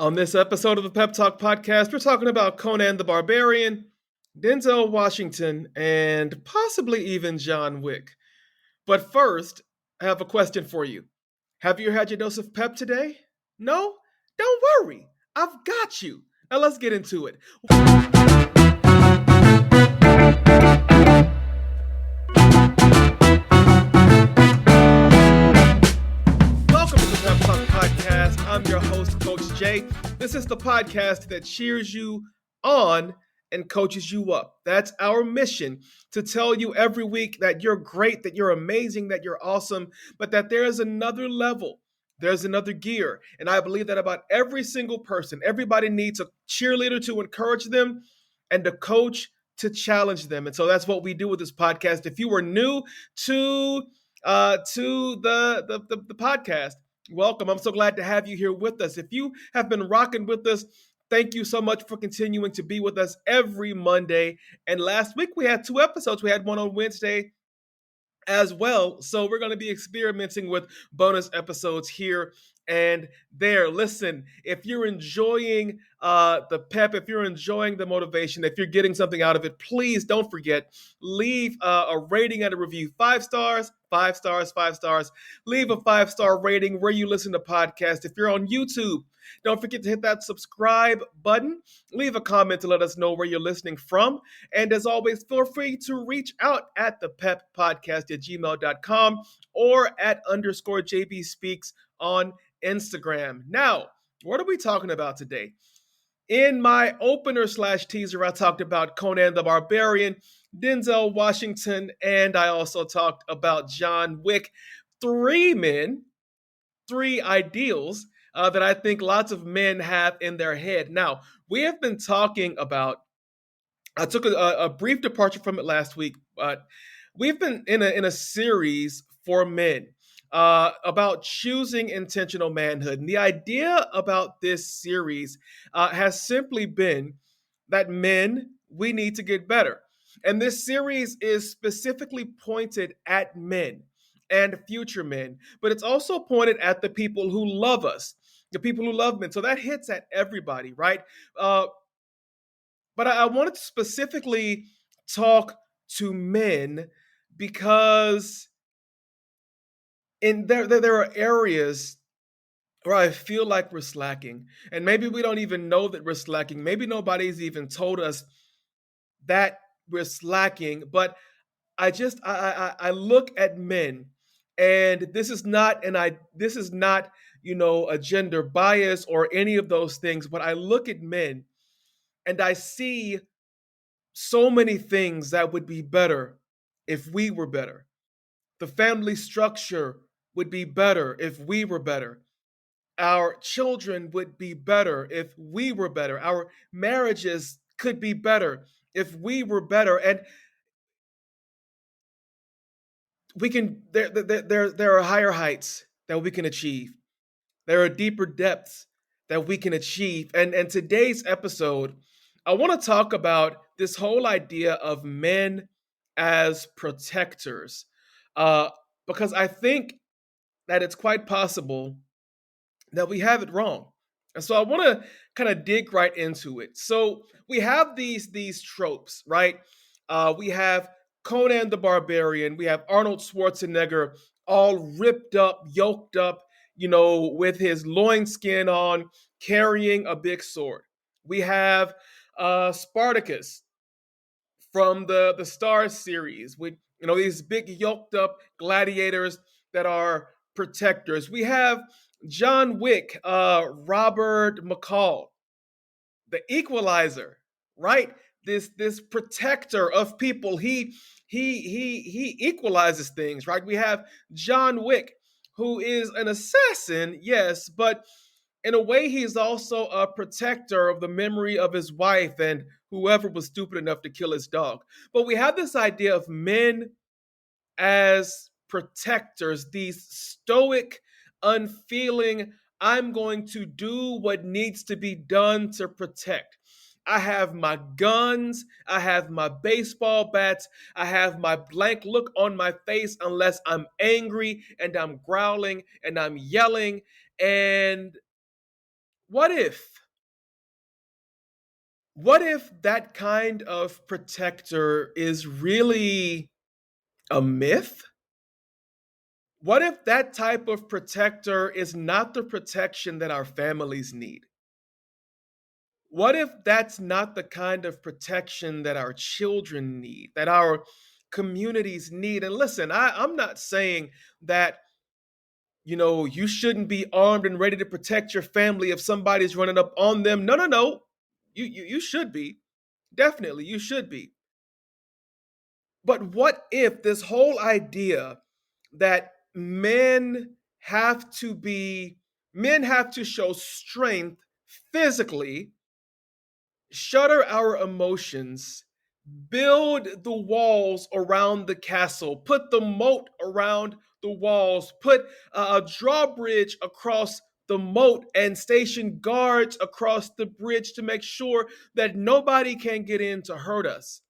On this episode of the Pep Talk podcast, we're talking about Conan the Barbarian, Denzel Washington, and possibly even John Wick. But first, I have a question for you. Have you had your dose of pep today? No? Don't worry. I've got you. Now let's get into it. Welcome to the Pep Talk podcast. I'm your host, Coach Jay. This is the podcast that cheers you on and coaches you up. That's our mission, to tell you every week that you're great, that you're amazing, that you're awesome, but that there is another level. There's another gear. And I believe that about every single person. Everybody needs a cheerleader to encourage them and a coach to challenge them. And so that's what we do with this podcast. If you were new to the podcast, welcome. I'm so glad to have you here with us. If you have been rocking with us, thank you so much for continuing to be with us every Monday. And last week we had 2 episodes. We had one on Wednesday as well. So we're going to be experimenting with bonus episodes here and there. Listen, if you're enjoying the pep, if you're enjoying the motivation, if you're getting something out of it, please don't forget, leave a rating and a review. 5 stars, 5 stars, 5 stars. Leave a 5-star rating where you listen to podcasts. If you're on YouTube, don't forget to hit that subscribe button. Leave a comment to let us know where you're listening from. And as always, feel free to reach out at thepeppodcast@gmail.com or at _JB Speaks on Instagram. Now, what are we talking about today? In my opener / teaser, I talked about Conan the Barbarian, Denzel Washington, and I also talked about John Wick. 3 men, 3 ideals that I think lots of men have in their head. Now, we have been talking about, I took a brief departure from it last week, but we've been in a series for men about choosing intentional manhood. And the idea about this series has simply been that men, we need to get better. And this series is specifically pointed at men and future men, but it's also pointed at the people who love us, the people who love men. So that hits at everybody, right? But I wanted to specifically talk to men because there are areas where I feel like we're slacking. And maybe we don't even know that we're slacking. Maybe nobody's even told us that we're slacking. But I look at men, and this is not a gender bias or any of those things, but I look at men and I see so many things that would be better if we were better. The family structure would be better if we were better. Our children would be better if we were better. Our marriages could be better if we were better. And we can there are higher heights that we can achieve. There are deeper depths that we can achieve. And today's episode, I want to talk about this whole idea of men as protectors, because I think that it's quite possible that we have it wrong. And so I want to kind of dig right into it. So we have these tropes, right? We have Conan the Barbarian. We have Arnold Schwarzenegger all ripped up, yoked up, with his loinskin on, carrying a big sword. We have Spartacus from the Star series with these big yoked up gladiators that are protectors. We have John Wick, Robert McCall, the equalizer, right? This protector of people. He equalizes things, right? We have John Wick, who is an assassin, yes, but in a way, he's also a protector of the memory of his wife and whoever was stupid enough to kill his dog. But we have this idea of men as protectors, these stoic, unfeeling, I'm going to do what needs to be done to protect. I have my guns, I have my baseball bats, I have my blank look on my face unless I'm angry and I'm growling and I'm yelling. And what if what if that kind of protector is really a myth? What if that type of protector is not the protection that our families need? What if that's not the kind of protection that our children need, that our communities need? And listen, I'm not saying that, you shouldn't be armed and ready to protect your family if somebody's running up on them. No, no, no. You should be. Definitely, you should be. But what if this whole idea that men have to show strength physically, shutter our emotions, build the walls around the castle, put the moat around the walls, put a drawbridge across the moat, and station guards across the bridge to make sure that nobody can get in to hurt us?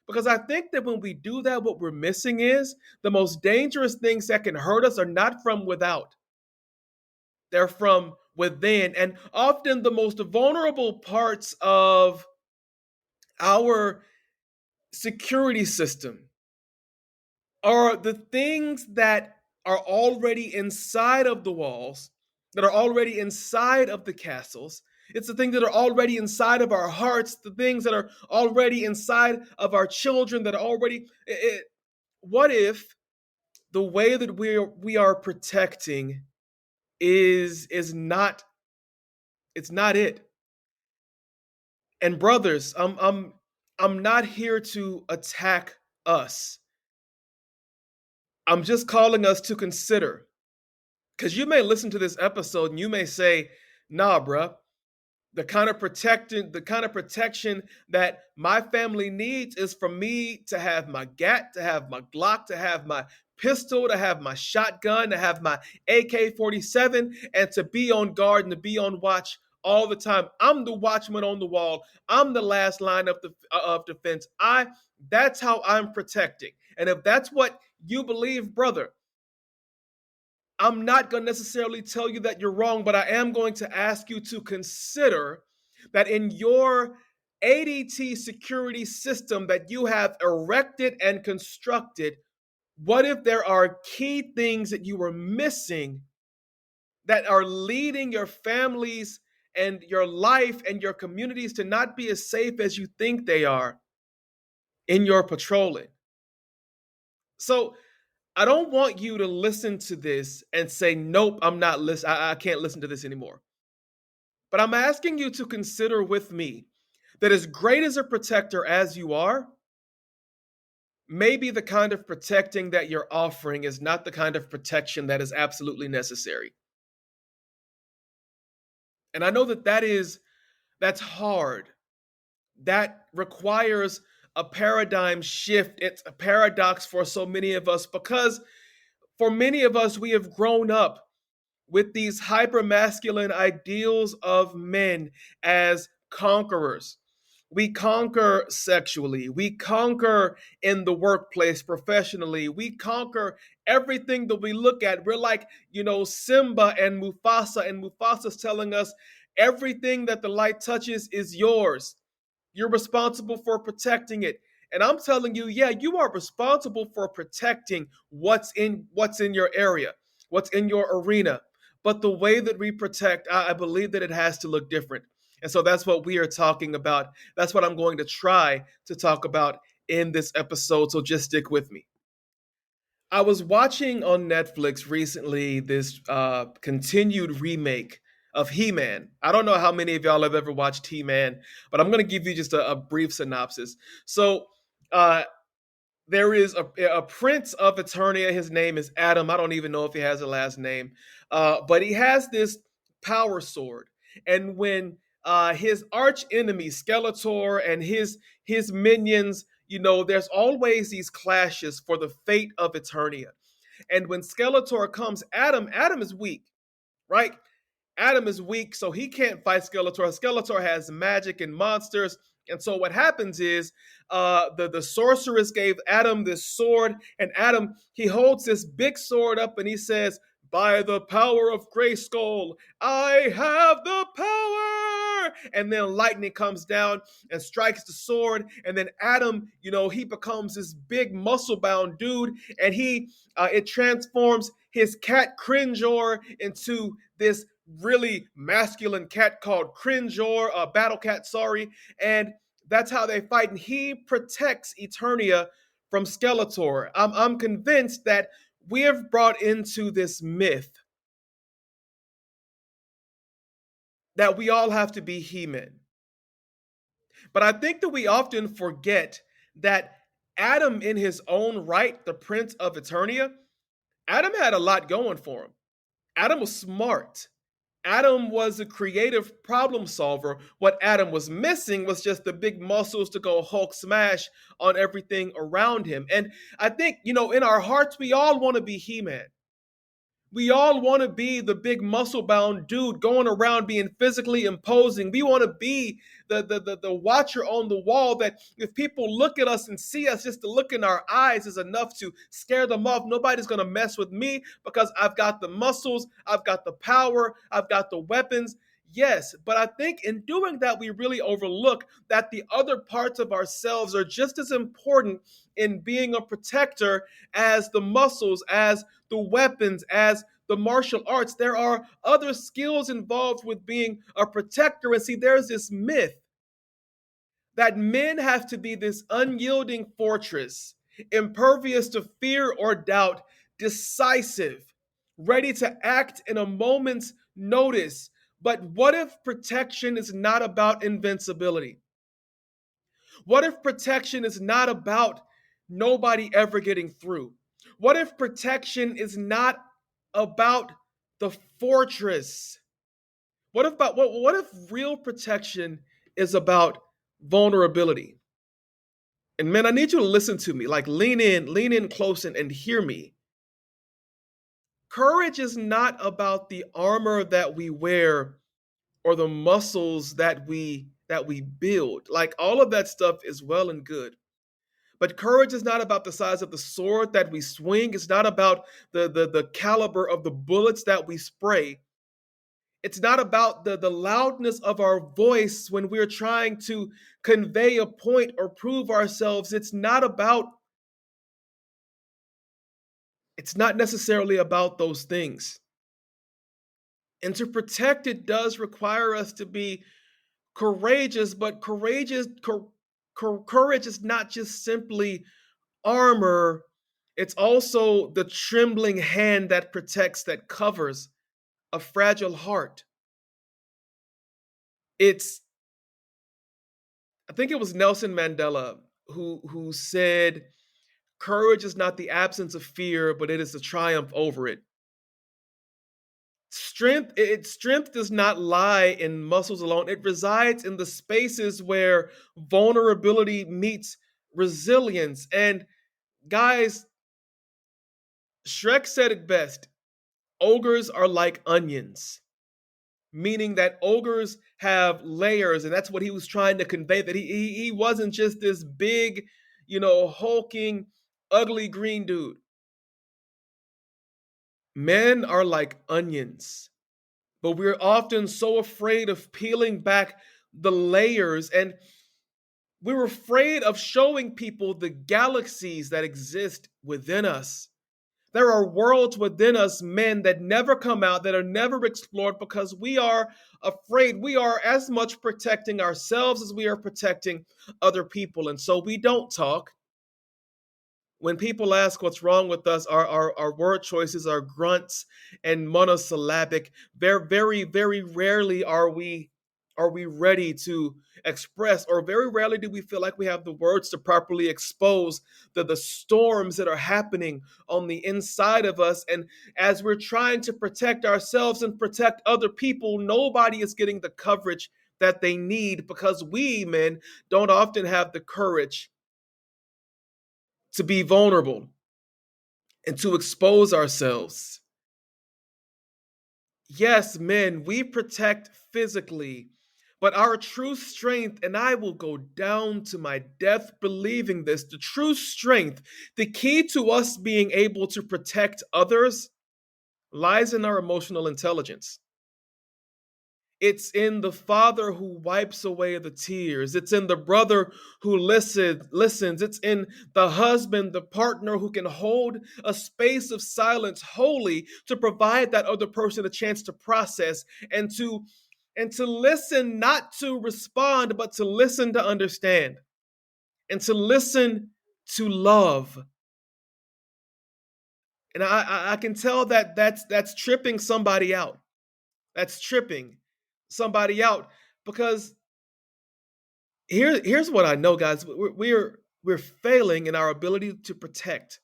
Because I think that when we do that, what we're missing is the most dangerous things that can hurt us are not from without, they're from within. And often the most vulnerable parts of our security system are the things that are already inside of the walls, that are already inside of the castles. It's the things that are already inside of our hearts, the things that are already inside of our children that are already. What if the way that we are protecting is not, it's not it? And brothers, I'm not here to attack us. I'm just calling us to consider. Because you may listen to this episode and you may say, nah, bruh, the kind of protection that my family needs is for me to have my gat, to have my Glock, to have my pistol, to have my shotgun, to have my AK-47, and to be on guard and to be on watch all the time. I'm the watchman on the wall. I'm the last line of defense. That's how I'm protecting. And if that's what you believe, brother, I'm not going to necessarily tell you that you're wrong, but I am going to ask you to consider that in your ADT security system that you have erected and constructed, what if there are key things that you are missing that are leading your families and your life and your communities to not be as safe as you think they are in your patrolling? So, I don't want you to listen to this and say, nope, I'm not listen. I can't listen to this anymore. But I'm asking you to consider with me that as great as a protector as you are, maybe the kind of protecting that you're offering is not the kind of protection that is absolutely necessary. And I know that's hard. That requires a paradigm shift. It's a paradox for so many of us because for many of us, we have grown up with these hypermasculine ideals of men as conquerors. We conquer sexually. We conquer in the workplace professionally. We conquer everything that we look at. We're like, Simba and Mufasa's telling us everything that the light touches is yours. You're responsible for protecting it. And I'm telling you, yeah, you are responsible for protecting what's in your area, what's in your arena. But the way that we protect, I believe that it has to look different. And so that's what we are talking about. That's what I'm going to try to talk about in this episode. So just stick with me. I was watching on Netflix recently this continued remake of He-Man. I don't know how many of y'all have ever watched He-Man, but I'm going to give you just a brief synopsis. So, uh, there is a prince of Eternia. His name is Adam. I don't even know if he has a last name, but he has this power sword. And when his arch enemy Skeletor and his minions, there's always these clashes for the fate of Eternia. And when Skeletor comes, Adam is weak, right? Adam is weak, so he can't fight Skeletor. Skeletor has magic and monsters. And so what happens is the sorceress gave Adam this sword, and Adam, he holds this big sword up and he says, by the power of Grayskull, I have the power. And then lightning comes down and strikes the sword. And then Adam, he becomes this big muscle bound dude. And it transforms his cat Cringor into this really masculine cat called Cringor, battle cat, sorry. And that's how they fight. And he protects Eternia from Skeletor. I'm convinced that we have brought into this myth that we all have to be He-Men. But I think that we often forget that Adam, in his own right, the Prince of Eternia, Adam had a lot going for him. Adam was smart. Adam was a creative problem solver. What Adam was missing was just the big muscles to go Hulk smash on everything around him. And I think, in our hearts, we all want to be He-Man. We all want to be the big muscle bound dude going around being physically imposing. We want to be the watcher on the wall that if people look at us and see us, just to look in our eyes is enough to scare them off. Nobody's going to mess with me because I've got the muscles, I've got the power, I've got the weapons. Yes, but I think in doing that, we really overlook that the other parts of ourselves are just as important in being a protector as the muscles, as the weapons, as the martial arts. There are other skills involved with being a protector. And see, there's this myth that men have to be this unyielding fortress, impervious to fear or doubt, decisive, ready to act in a moment's notice. But what if protection is not about invincibility? What if protection is not about nobody ever getting through? What if protection is not about the fortress? What if real protection is about vulnerability? And man, I need you to listen to me. Like lean in close and hear me. Courage is not about the armor that we wear or the muscles that we build. Like all of that stuff is well and good. But courage is not about the size of the sword that we swing. It's not about the caliber of the bullets that we spray. It's not about the loudness of our voice when we're trying to convey a point or prove ourselves. It's not necessarily about those things. And to protect it does require us to be courageous, but courage is not just simply armor. It's also the trembling hand that protects, that covers a fragile heart. It's I think it was Nelson Mandela who said courage is not the absence of fear, but it is the triumph over it. Strength does not lie in muscles alone. It resides in the spaces where vulnerability meets resilience. And guys, Shrek said it best. Ogres are like onions, meaning that ogres have layers, and that's what he was trying to convey. That he wasn't just this big, hulking, ugly green dude. Men are like onions, but we're often so afraid of peeling back the layers, and we're afraid of showing people the galaxies that exist within us. There are worlds within us, men, that never come out, that are never explored because we are afraid. We are as much protecting ourselves as we are protecting other people. And so we don't talk. When people ask what's wrong with us, our word choices are grunts and monosyllabic. Very, very, very rarely are we ready to express, or very rarely do we feel like we have the words to properly expose the storms that are happening on the inside of us. And as we're trying to protect ourselves and protect other people, nobody is getting the coverage that they need because we, men, don't often have the courage to be vulnerable and to expose ourselves. Yes, men, we protect physically, but our true strength, and I will go down to my death believing this, the true strength, the key to us being able to protect others lies in our emotional intelligence. It's in the father who wipes away the tears. It's in the brother who listens. It's in the husband, the partner who can hold a space of silence wholly to provide that other person a chance to process and to listen, not to respond, but to listen to understand and to listen to love. And I can tell that that's tripping somebody out. That's tripping somebody out because here's what I know, guys. We're failing in our ability to protect.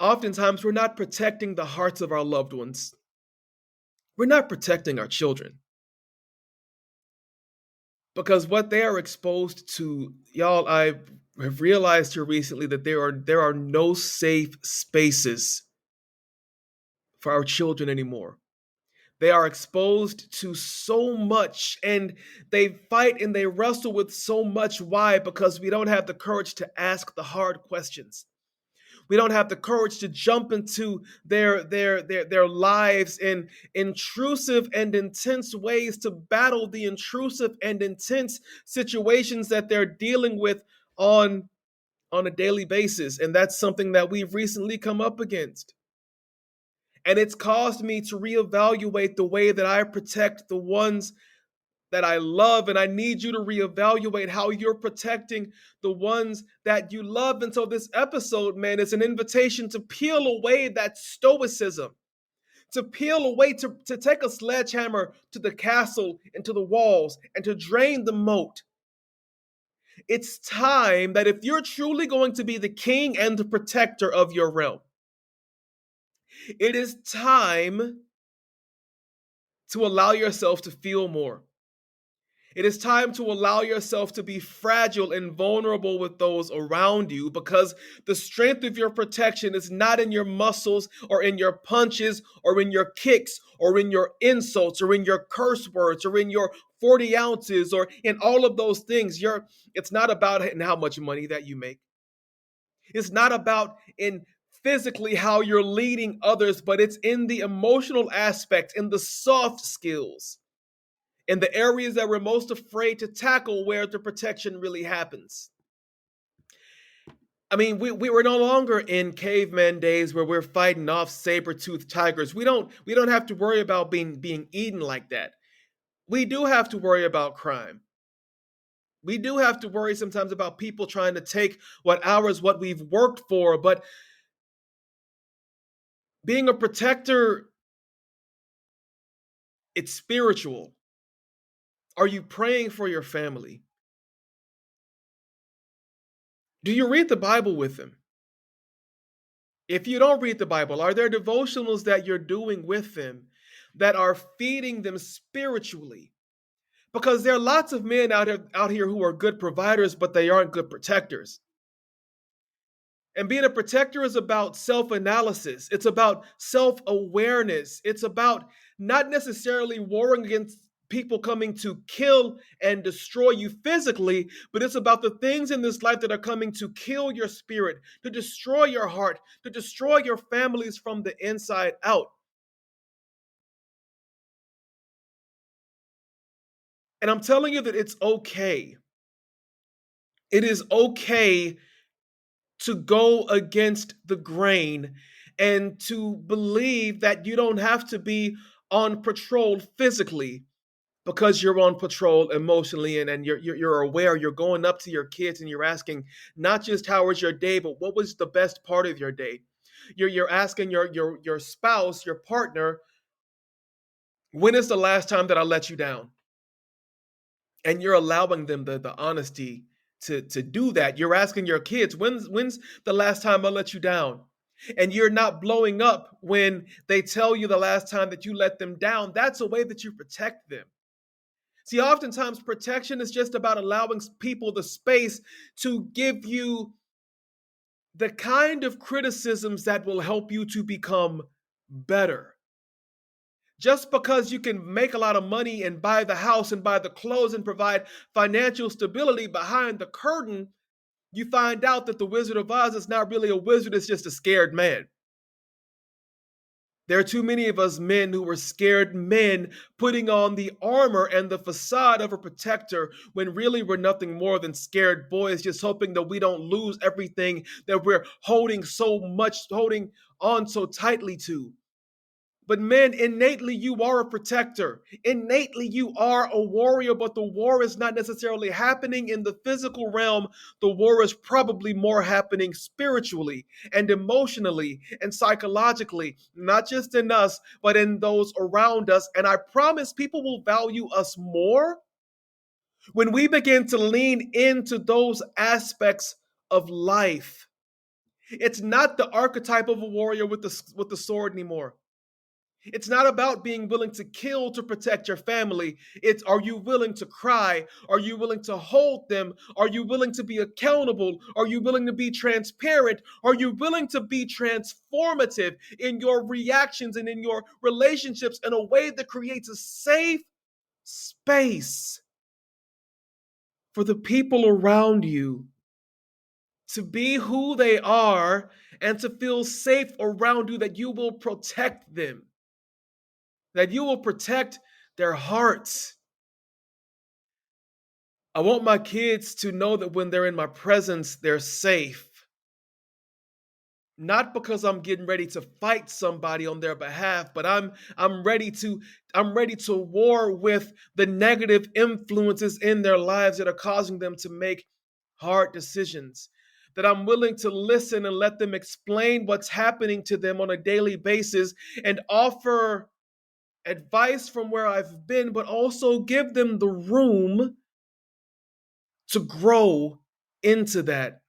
Oftentimes, we're not protecting the hearts of our loved ones. We're not protecting our children because what they are exposed to, y'all. I have realized here recently that there are no safe spaces for our children anymore. They are exposed to so much and they fight and they wrestle with so much. Why? Because we don't have the courage to ask the hard questions. We don't have the courage to jump into their lives in intrusive and intense ways to battle the intrusive and intense situations that they're dealing with on on a daily basis. And that's something that we've recently come up against. And it's caused me to reevaluate the way that I protect the ones that I love. And I need you to reevaluate how you're protecting the ones that you love. And so this episode, man, is an invitation to peel away that stoicism, to peel away, to take a sledgehammer to the castle and to the walls and to drain the moat. It's time that if you're truly going to be the king and the protector of your realm, it is time to allow yourself to feel more. It is time to allow yourself to be fragile and vulnerable with those around you because the strength of your protection is not in your muscles or in your punches or in your kicks or in your insults or in your curse words or in your 40 ounces or in all of those things. It's not about in how much money that you make. It's not about in physically how you're leading others, but it's in the emotional aspect, in the soft skills, in the areas that we're most afraid to tackle where the protection really happens. I mean, we were no longer in caveman days where we're fighting off saber-toothed tigers. We don't have to worry about being eaten like that. We do have to worry about crime. We do have to worry sometimes about people trying to take what we've worked for, but being a protector, it's spiritual. Are you praying for your family? Do you read the Bible with them? If you don't read the Bible, are there devotionals that you're doing with them that are feeding them spiritually? Because there are lots of men out here who are good providers, but they aren't good protectors. And being a protector is about self analysis, it's about self awareness, it's about not necessarily warring against people coming to kill and destroy you physically, but it's about the things in this life that are coming to kill your spirit, to destroy your heart, to destroy your families from the inside out. And I'm telling you that it's okay. It is okay to go against the grain and to believe that you don't have to be on patrol physically because you're on patrol emotionally and you're aware. You're going up to your kids and you're asking not just how was your day, but what was the best part of your day. You're asking your spouse, your partner, when is the last time that I let you down? And you're allowing them the honesty to do that. You're asking your kids, when's the last time I let you down? And you're not blowing up when they tell you the last time that you let them down. That's a way that you protect them. See, oftentimes protection is just about allowing people the space to give you the kind of criticisms that will help you to become better. Just because you can make a lot of money and buy the house and buy the clothes and provide financial stability behind the curtain, you find out that the Wizard of Oz is not really a wizard, it's just a scared man. There are too many of us men who are scared men putting on the armor and the facade of a protector when really we're nothing more than scared boys just hoping that we don't lose everything that we're holding on so tightly to. But men, innately you are a protector. Innately you are a warrior, but the war is not necessarily happening in the physical realm. The war is probably more happening spiritually and emotionally and psychologically, not just in us, but in those around us. And I promise people will value us more when we begin to lean into those aspects of life. It's not the archetype of a warrior with the sword anymore. It's not about being willing to kill to protect your family. It's, are you willing to cry? Are you willing to hold them? Are you willing to be accountable? Are you willing to be transparent? Are you willing to be transformative in your reactions and in your relationships in a way that creates a safe space for the people around you to be who they are and to feel safe around you, that you will protect them, that you will protect their hearts. I want my kids to know that when they're in my presence, they're safe. Not because I'm getting ready to fight somebody on their behalf, but I'm ready to I'm ready to war with the negative influences in their lives that are causing them to make hard decisions. That I'm willing to listen and let them explain what's happening to them on a daily basis and offer advice from where I've been, but also give them the room to grow into that.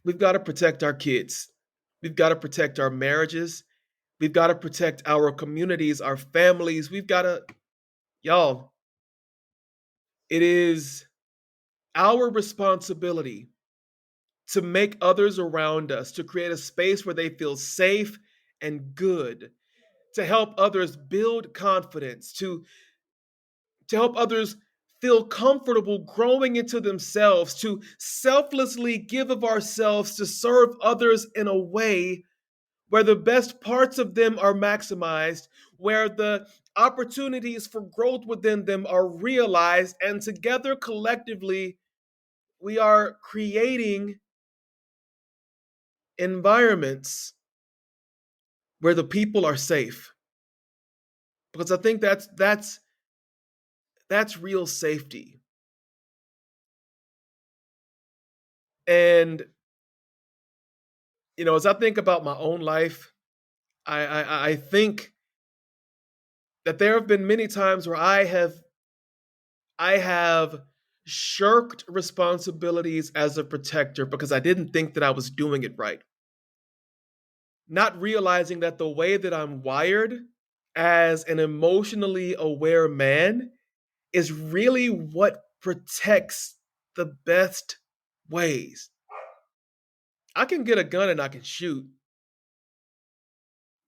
We've got to protect our kids. We've got to protect our marriages. We've got to protect our communities, our families. We've got to, y'all, it is our responsibility to make others around us, to create a space where they feel safe and good, to help others build confidence, to help others feel comfortable growing into themselves, to selflessly give of ourselves to serve others in a way where the best parts of them are maximized, where the opportunities for growth within them are realized, and together collectively, we are creating environments where the people are safe. Because I think that's real safety. And as I think about my own life, I think that there have been many times where I have shirked responsibilities as a protector because I didn't think that I was doing it right. Not realizing that the way that I'm wired as an emotionally aware man is really what protects the best ways. I can get a gun and I can shoot,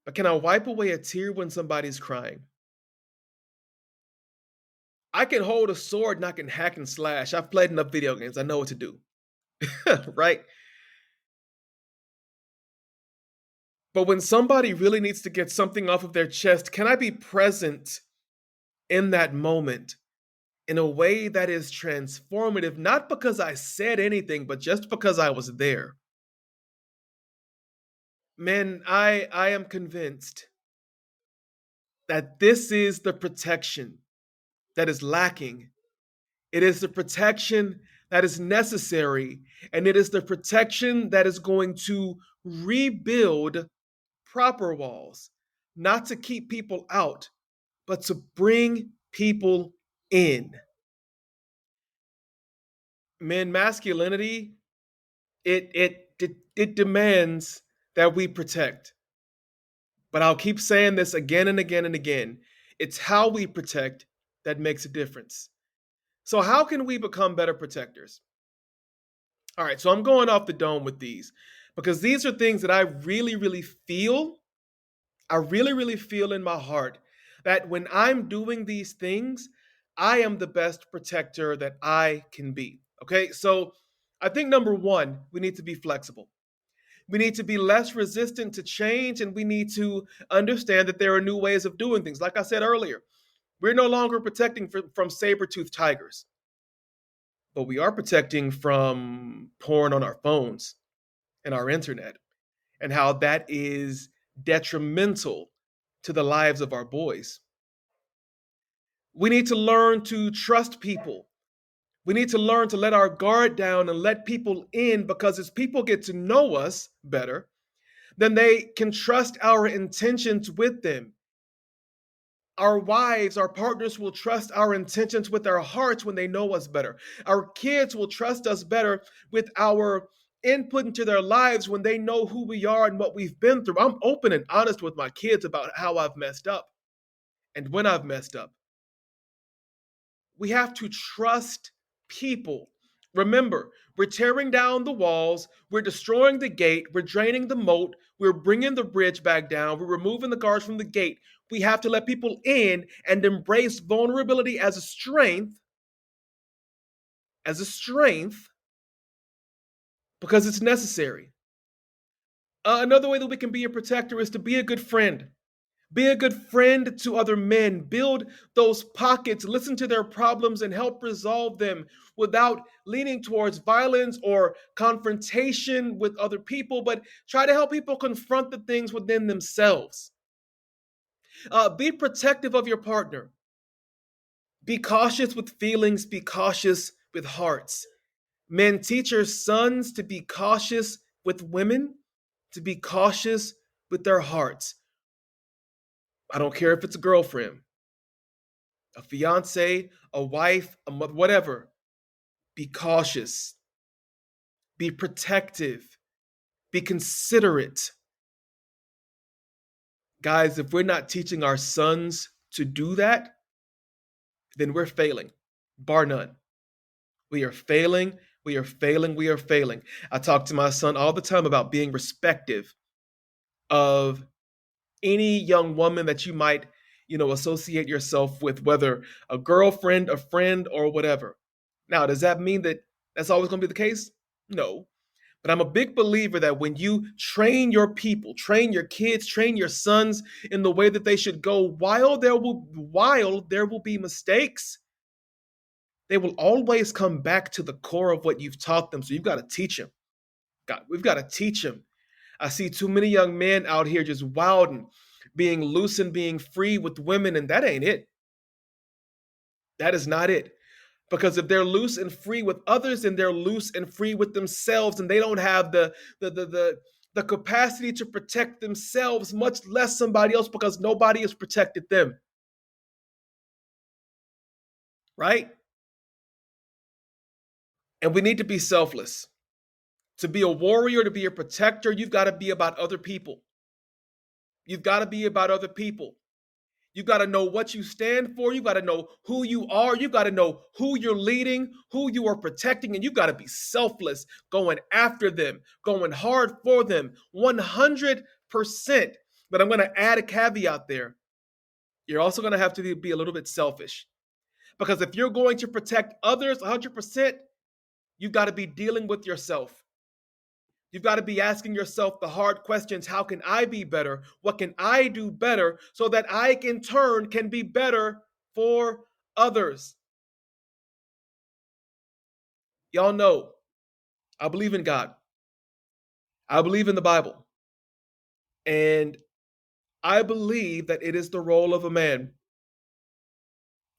but can I wipe away a tear when somebody's crying? I can hold a sword and I can hack and slash. I've played enough video games. I know what to do. Right? But when somebody really needs to get something off of their chest, can I be present in that moment in a way that is transformative, not because I said anything, but just because I was there? Man, I am convinced that this is the protection that is lacking. It is the protection that is necessary, and it is the protection that is going to rebuild proper walls, not to keep people out, but to bring people in. Man, masculinity, it demands that we protect. But I'll keep saying this again and again and again. It's how we protect that makes a difference. So how can we become better protectors? All right, so I'm going off the dome with these because these are things that I really feel in my heart that when I'm doing these things, I am the best protector that I can be. Okay, so I think number one, we need to be flexible. We need to be less resistant to change, and we need to understand that there are new ways of doing things. Like I said earlier, we're no longer protecting from saber-toothed tigers, but we are protecting from porn on our phones and our internet, and how that is detrimental to the lives of our boys. We need to learn to trust people. We need to learn to let our guard down and let people in, because as people get to know us better, then they can trust our intentions with them. Our wives, our partners will trust our intentions with our hearts when they know us better. Our kids will trust us better with our input into their lives when they know who we are and what we've been through. I'm open and honest with my kids about how I've messed up and when I've messed up. We have to trust people. Remember, we're tearing down the walls, we're destroying the gate, we're draining the moat, we're bringing the bridge back down, we're removing the guards from the gate. We have to let people in and embrace vulnerability as a strength, because it's necessary. Another way that we can be a protector is to be a good friend. Be a good friend to other men. Build those pockets, listen to their problems, and help resolve them without leaning towards violence or confrontation with other people, but try to help people confront the things within themselves. Be protective of your partner. Be cautious with feelings, be cautious with hearts. Men, teach your sons to be cautious with women, to be cautious with their hearts. I don't care if it's a girlfriend, a fiance, a wife, a mother, whatever. Be cautious, be protective, be considerate. Guys, if we're not teaching our sons to do that, then we're failing, bar none. We are failing, we are failing, we are failing. I talk to my son all the time about being respective of any young woman that you might, associate yourself with, whether a girlfriend, a friend, or whatever. Now, does that mean that that's always going to be the case? No. But I'm a big believer that when you train your people, train your kids, train your sons in the way that they should go, while there will be mistakes, they will always come back to the core of what you've taught them. So you've got to teach them. We've got to teach them. I see too many young men out here just wilding, being loose and being free with women, and that ain't it. That is not it. Because if they're loose and free with others, then they're loose and free with themselves, and they don't have the capacity to protect themselves, much less somebody else, because nobody has protected them. Right? And we need to be selfless. To be a warrior, to be a protector, you've got to be about other people. You've got to be about other people. You got to know what you stand for. You got to know who you are. You got to know who you're leading, who you are protecting, and you got to be selfless, going after them, going hard for them, 100%. But I'm going to add a caveat there. You're also going to have to be a little bit selfish, because if you're going to protect others 100%, you've got to be dealing with yourself. You've got to be asking yourself the hard questions. How can I be better? What can I do better so that I, in turn, can be better for others? Y'all know, I believe in God. I believe in the Bible. And I believe that it is the role of a man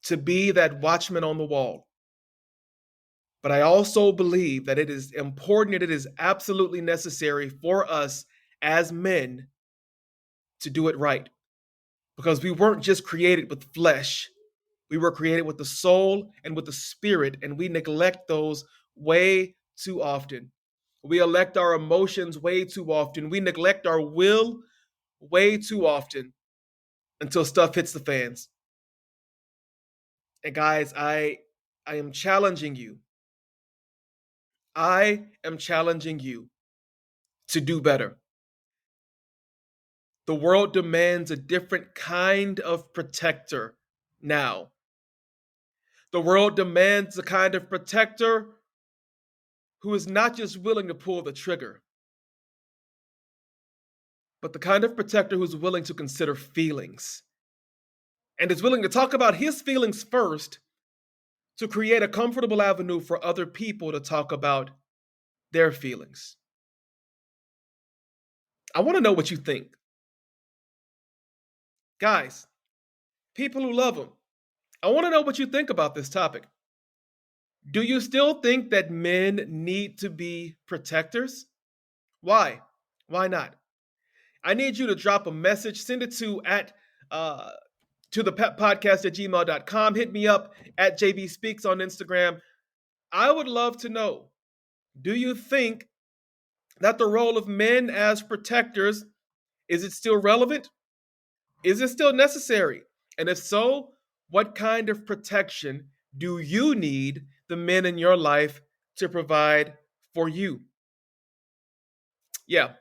to be that watchman on the wall. But I also believe that it is important and it is absolutely necessary for us as men to do it right. Because we weren't just created with flesh, we were created with the soul and with the spirit, and we neglect those way too often. We elect our emotions way too often. We neglect our will way too often until stuff hits the fans. And guys, I am challenging you. I am challenging you to do better. The world demands a different kind of protector now. The world demands a kind of protector who is not just willing to pull the trigger, but the kind of protector who's willing to consider feelings and is willing to talk about his feelings first to create a comfortable avenue for other people to talk about their feelings. I want to know what you think. Guys, people who love him, I want to know what you think about this topic. Do you still think that men need to be protectors? Why? Why not? I need you to drop a message. Send it to the peppodcast@gmail.com. Hit me up at JB Speaks on Instagram. I would love to know, do you think that the role of men as protectors, is it still relevant? Is it still necessary? And if so, what kind of protection do you need the men in your life to provide for you? Yeah,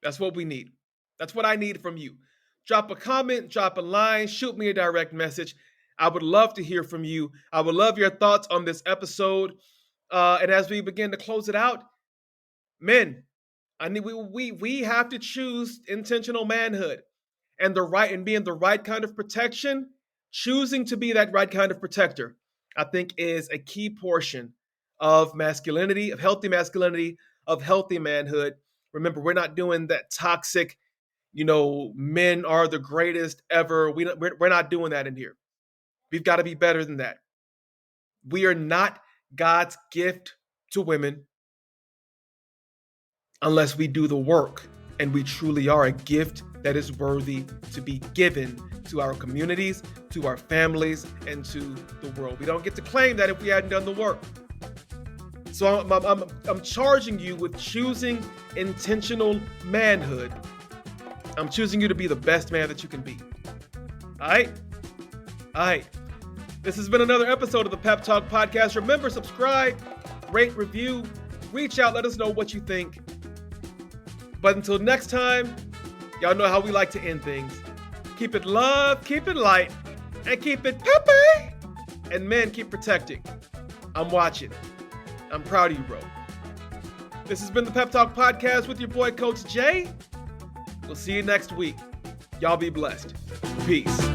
that's what we need. That's what I need from you. Drop a comment, drop a line, shoot me a direct message. I would love to hear from you. I would love your thoughts on this episode. And as we begin to close it out, men, we have to choose intentional manhood and being the right kind of protection. Choosing to be that right kind of protector, I think, is a key portion of masculinity, of healthy masculinity, of healthy manhood. Remember, we're not doing that toxic, men are the greatest ever. We're not doing that in here. We've got to be better than that. We are not God's gift to women unless we do the work, and we truly are a gift that is worthy to be given to our communities, to our families, and to the world. We don't get to claim that if we hadn't done the work. So I'm charging you with choosing intentional manhood. I'm choosing you to be the best man that you can be. All right. This has been another episode of the Pep Talk Podcast. Remember, subscribe, rate, review, reach out, let us know what you think. But until next time, y'all know how we like to end things. Keep it love, keep it light, and keep it peppy. And men, keep protecting. I'm watching. I'm proud of you, bro. This has been the Pep Talk Podcast with your boy, Coach Jay. We'll see you next week. Y'all be blessed. Peace.